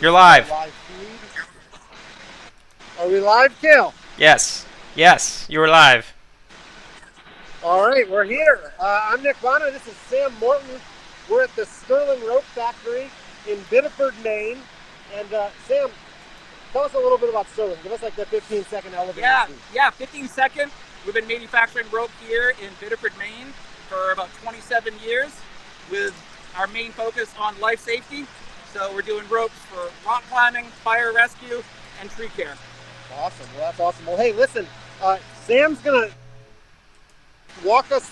You're live. Live feed. Are we live, Kale? Yes. Yes, you were live. All right, we're here. I'm Nick Bonner. This is Sam Morton. We're at the Sterling Rope Factory in Biddeford, Maine. And Sam, tell us a little bit about Sterling. Give us like the 15-second elevator speech. Yeah, 15 seconds. We've been manufacturing rope here in Biddeford, Maine for about 27 years with our main focus on life safety. So we're doing ropes for rock climbing, fire rescue, and tree care. Awesome. Well, that's awesome. Well, hey, listen, Sam's going to walk us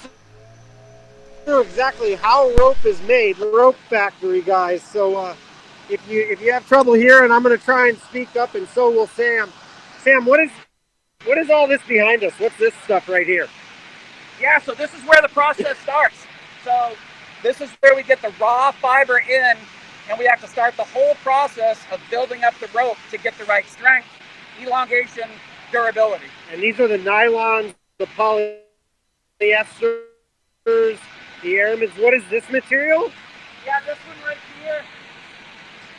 through exactly how rope is made, the rope factory, guys. So if you have trouble here, and I'm going to try and speak up, and so will Sam. Sam, what is all this behind us? What's this stuff right here? Yeah, so this is where the process starts. So this is where we get the raw fiber in, and we have to start the whole process of building up the rope to get the right strength, elongation, durability. And these are the nylons, the polyesters, the aramids. What is this material? Yeah, this one right here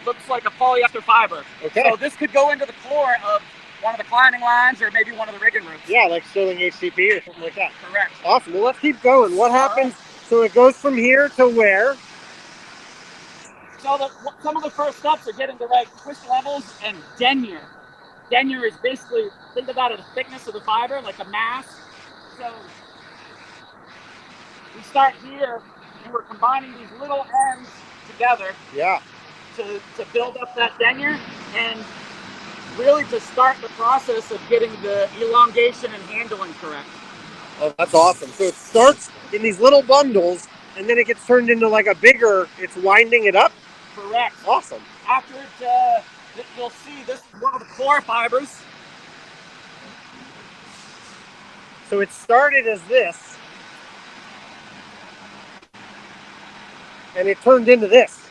looks like a polyester fiber. Okay. So this could go into the core of one of the climbing lines or maybe one of the rigging ropes. Yeah, like Sterling HCP or something like that. Correct. Awesome. Well, let's keep going. What happens? Right. So it goes from here to where? So some of the first steps are getting the right twist levels and denier. Denier is basically, think about it, the thickness of the fiber, like a mass. So we start here and we're combining these little ends together. Yeah. To build up that denier and really to start the process of getting the elongation and handling correct. Oh, that's awesome. So it starts in these little bundles and then it gets turned into like a bigger, it's winding it up? Correct. Awesome. After it, you'll see this is one of the core fibers. So it started as this and it turned into this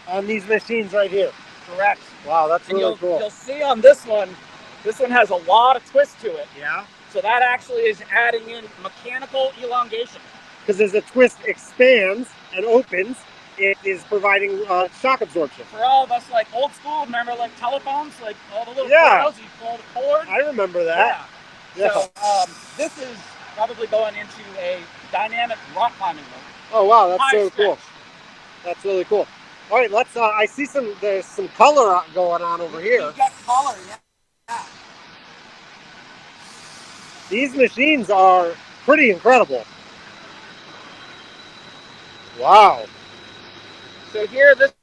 on these machines right here. Correct. Wow, that's really cool. You'll see on this one has a lot of twist to it. Yeah. So that actually is adding in mechanical elongation. Because as the twist expands and opens, it is providing shock absorption. For all of us like old school, remember like telephones, like all the little coils, you pull the cord. I remember that. Yeah. So this is probably going into a dynamic rock climbing rope. Oh wow, that's so cool. That's really cool. All right, let's. I see there's some color going on over here. You've got color, yeah. These machines are pretty incredible. Wow. So here, this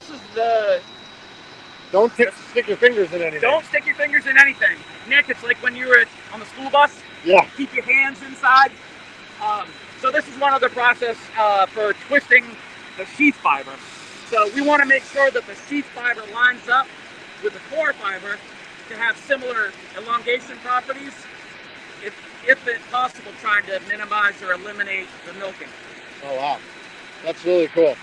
is the. Don't stick your fingers in anything. Don't stick your fingers in anything. Nick, it's like when you were on the school bus. Yeah. Keep your hands inside. So this is one of the process for twisting the sheath fiber. So we want to make sure that the sheath fiber lines up with the core fiber to have similar elongation properties, if it's possible, trying to minimize or eliminate the milking. Oh wow, that's really cool.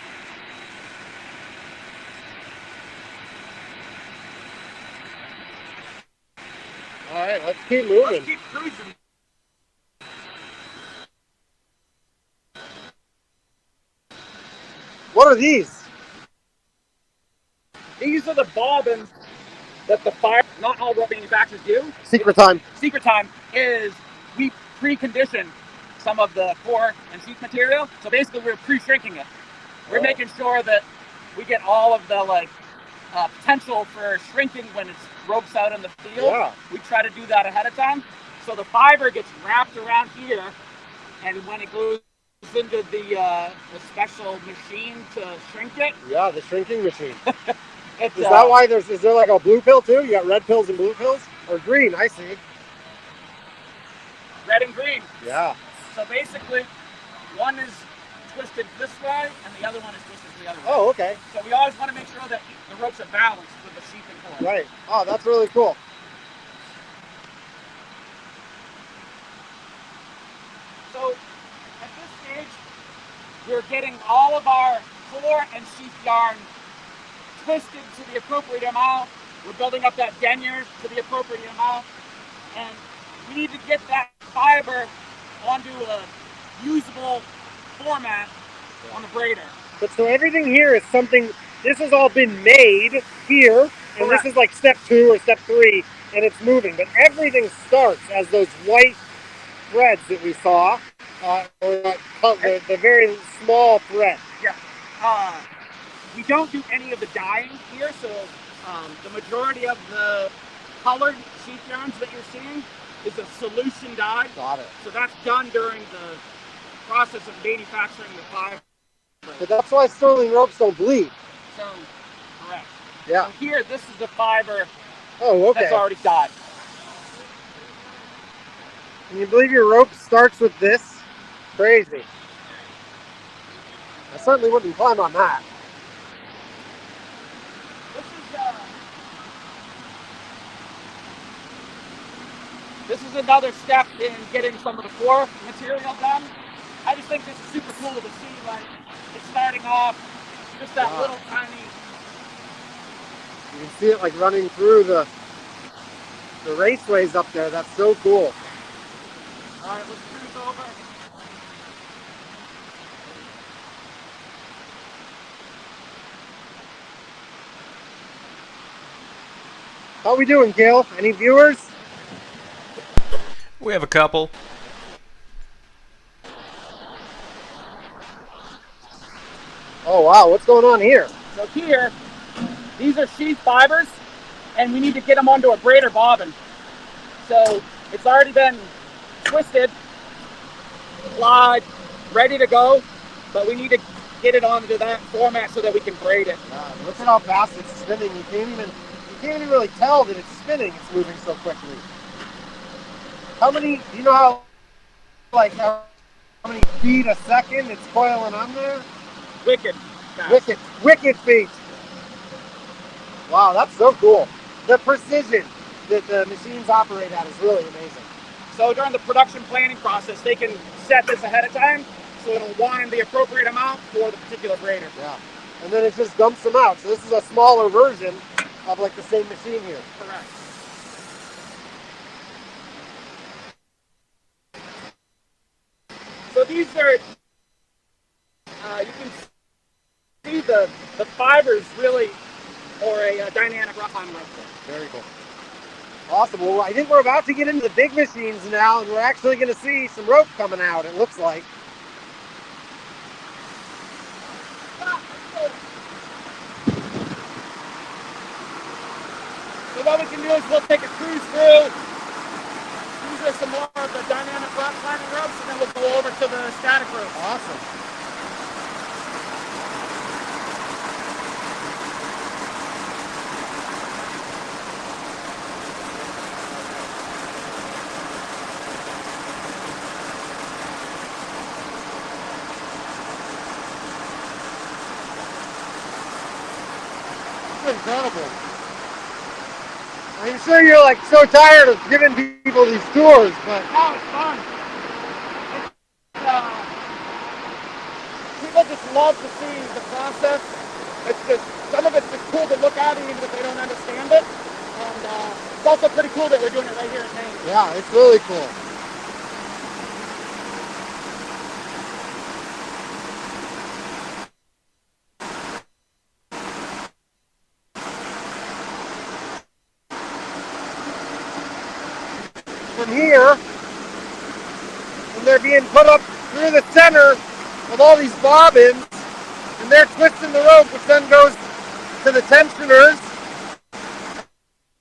All right, let's keep moving. Let's keep cruising. What are these? These are the bobbins that the fire, not all rope manufacturers do. Secret time. Secret time is we precondition some of the core and sheath material. So basically we're pre-shrinking it. We're making sure that we get all of the potential for shrinking when it's ropes out in the field. Yeah. We try to do that ahead of time. So the fiber gets wrapped around here, and when it goes into the special machine to shrink it. Yeah, the shrinking machine. Is that why is there like a blue pill too? You got red pills and blue pills? Or green, I see. Red and green. Yeah. So basically, one is twisted this way, and the other one is twisted the other way. Oh, okay. So we always want to make sure that the ropes are balanced with the sheath and core. Right. Oh, that's really cool. So at this stage, we're getting all of our core and sheath yarn twisted to the appropriate amount. We're building up that denier to the appropriate amount, and we need to get that fiber onto a usable format on the braider. But so everything here is something this has all been made here, and Correct. this is like step 2 or step 3, and it's moving. But everything starts as those white threads that we saw, or the very small thread. Yeah. We don't do any of the dyeing here, so the majority of the colored sheath yarns that you're seeing is a solution dye. Got it. So that's done during the process of manufacturing the fiber. But that's why sterling ropes don't bleed. So, correct. Yeah. So here, this is the fiber Oh, okay. that's already dyed. Can you believe your rope starts with this? Crazy. I certainly wouldn't climb on that. This is another step in getting some of the core material done. I just think this is super cool to see, like, it's starting off just that little tiny. You can see it like running through the raceways up there. That's so cool. All right, let's cruise over. How we doing, Gil? Any viewers? We have a couple. Oh wow, what's going on here? So here, these are sheath fibers, and we need to get them onto a braider bobbin. So it's already been twisted, plied, ready to go, but we need to get it onto that format so that we can braid it. Look at how fast it's spinning. You can't even really tell that it's spinning. It's moving so quickly. How many? Do you know how many feet a second it's coiling on there? Wicked fast. Wicked feet. Wow, that's so cool. The precision that the machines operate at is really amazing. So during the production planning process, they can set this ahead of time, so it'll wind the appropriate amount for the particular braider. Yeah. And then it just dumps them out. So this is a smaller version of like the same machine here. Correct. So these are, you can see the fibers really, or a dynamic rough on rope. Very cool. Awesome. Well, I think we're about to get into the big machines now, and we're actually going to see some rope coming out, it looks like. So what we can do is we'll take a cruise through. These are some more of the dynamic rock climbing ropes, and then we'll go over to the static ropes. Awesome. It's incredible. I'm sure you're like so tired of giving people these tours, but Oh, it's fun. People just love to see the process. It's just, some of it's just cool to look at even if they don't understand it. And it's also pretty cool that we're doing it right here in Maine. yeah, it's really cool. From here, and they're being put up through the center of all these bobbins, and they're twisting the rope, which then goes to the tensioners,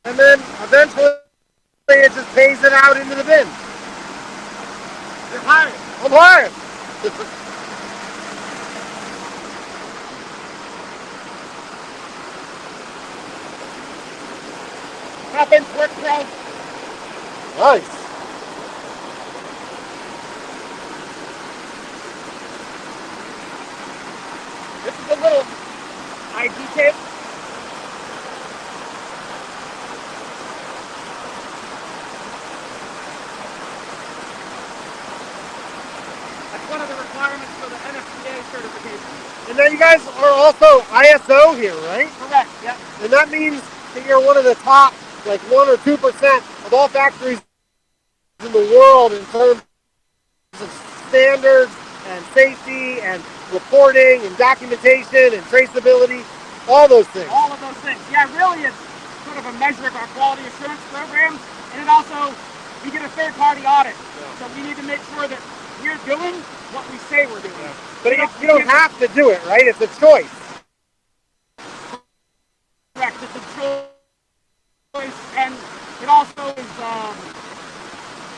and then eventually it just pays it out into the bin. You're hired. I'm hired. Happens, work pro. Nice. This is a little ID tape. That's one of the requirements for the NFPA certification. And then you guys are also ISO here, right? Correct, yep. And that means that you're one of the top, like 1 or 2% of all factories in the world in terms of standards and safety and reporting and documentation and traceability. All those things. All of those things. Yeah, really, it's sort of a measure of our quality assurance program, and it also, we get a third-party audit. Yeah. So we need to make sure that we're doing what we say we're doing. Yeah. But you don't have to do it, right? It's a choice. Correct. It's a choice, and it also is.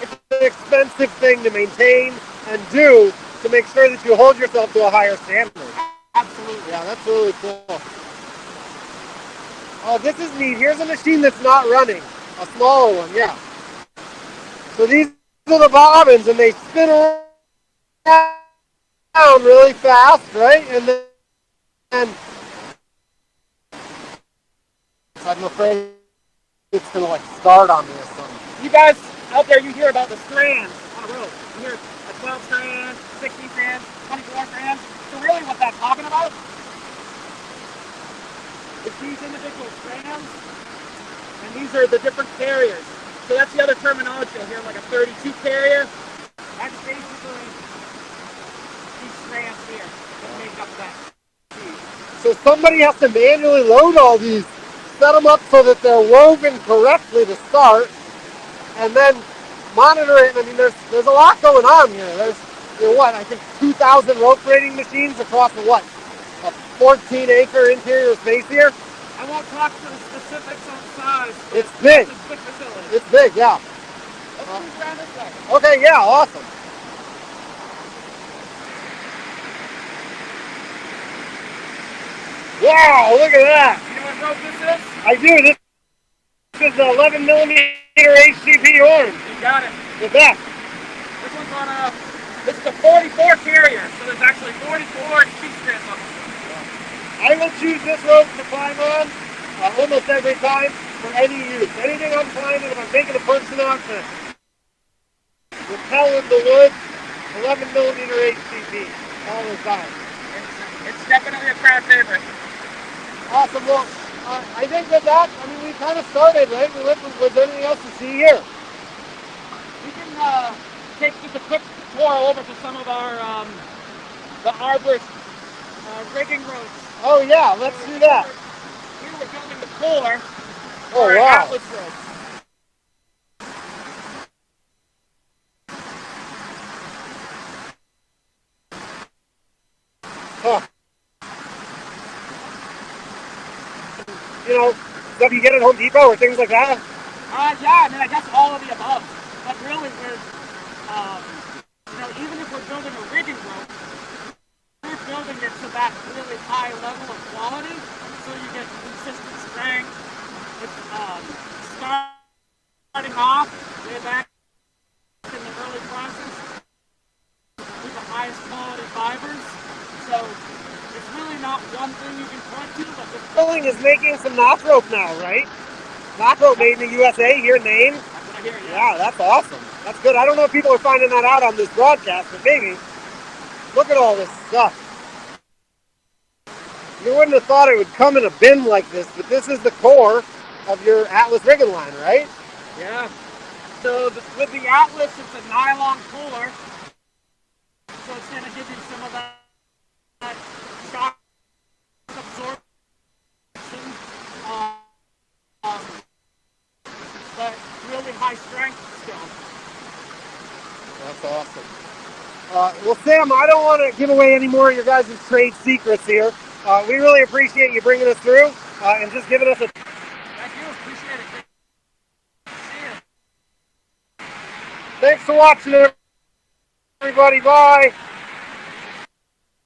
It's an expensive thing to maintain and do to make sure that you hold yourself to a higher standard. Absolutely. Yeah, that's really cool. Oh, this is neat. Here's a machine that's not running. A smaller one, yeah. So these are the bobbins, and they spin around really fast, right? And then I'm afraid it's going to like start on me or something. You guys out there, you hear about the strands on a rope. You hear a 12 strands, 16 strands, 24 strands. So really what that's talking about is these individual strands, and these are the different carriers. So that's the other terminology you'll hear, like a 32 carrier. That's basically these strands here that make up that. So somebody has to manually load all these, set them up so that they're woven correctly to start, and then monitor it. I mean, there's a lot going on here. There's, what, I think 2,000 rope braiding machines across a 14-acre interior space here. I won't talk to the specifics on size. It's big. It's a big facility. It's big, yeah. Let's move around this way. Okay, yeah, awesome. Wow, look at that. You know what rope this is? I do. This is the 11 millimeter HCP orange. You got it. The best. This one's on this is a 44 carrier, so there's actually 44 sheet strands on this one. I will choose this rope to climb on almost every time for any use. Anything I'm climbing, if I'm taking a person out to rappel in the woods, 11 millimeter HCP all the time. It's definitely a crowd favorite. Awesome. Well, I think that, I mean, we kind of started, right? Was there anything else to see here? We can take just a quick tour over to some of our, the arborist rigging ropes. Oh, yeah, let's do that. Here we're building the core for our Atlas ropes. Huh. You know, stuff you get at Home Depot or things like that? Yeah, I mean, I guess all of the above. But really, we're, you know, even if we're building a rigging rope, we're building it to that really high level of quality, so you get consistent strength. It's starting off way back in the early process with the highest quality fibers. So it's really not one thing you can point to, but the Building is making some knot rope now, right? Knot rope made in the USA here in Maine. That's what I hear, yeah, that's awesome. That's good. I don't know if people are finding that out on this broadcast, but maybe. Look at all this stuff. You wouldn't have thought it would come in a bin like this, but this is the core of your Atlas rigging line, right? Yeah. So with the Atlas, it's a nylon puller, so it's going to give you some of that shock absorption, but really high strength still. That's awesome. Well, Sam, I don't want to give away any more of your guys' trade secrets here. We really appreciate you bringing us through and just giving us a... Thank you. Appreciate it. Good to see you. Thanks for watching, everybody. Bye.